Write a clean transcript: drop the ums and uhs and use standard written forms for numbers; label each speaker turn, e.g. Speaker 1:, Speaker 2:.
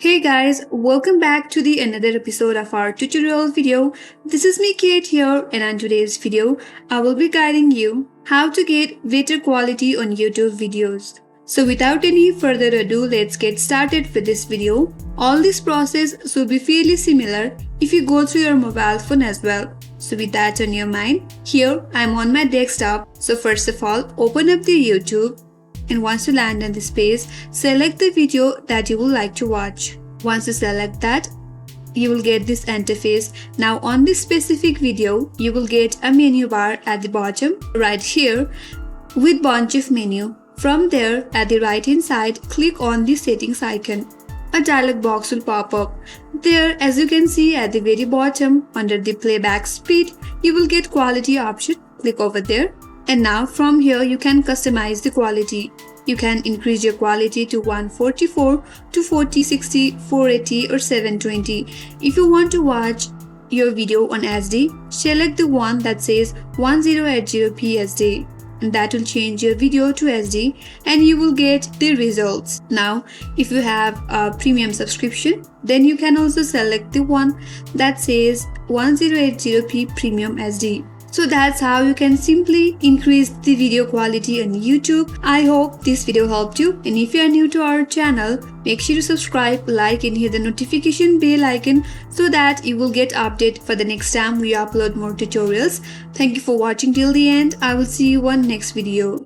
Speaker 1: Hey guys, welcome back to the another episode of our tutorial video. This is me Kate here, and on today's video I will be guiding you how to get better quality on YouTube videos. So without any further ado, let's get started with this video. All this process should be fairly similar if you go through your mobile phone as well. So with that on your mind, here I'm on my desktop. So first of all, open up the YouTube. And once you land on this page, select the video that you would like to watch. Once you select that, you will get this interface. Now on this specific video, you will get a menu bar at the bottom right here with bunch of menu. From there, at the right hand side, click on the settings icon. A dialog box will pop up. There, as you can see at the very bottom, under the playback speed, you will get quality option. Click over there. And now from here you can customize the quality. You can increase your quality to 144, 240, 60, 480 or 720. If you want to watch your video on SD, select the one that says 1080p SD. And that will change your video to SD and you will get the results. Now, if you have a premium subscription, then you can also select the one that says 1080p premium SD. So that's how you can simply increase the video quality on YouTube. I hope this video helped you, and if you are new to our channel, make sure to subscribe, like and hit the notification bell icon so that you will get update for the next time we upload more tutorials. Thank you for watching till the end. I will see you on next video.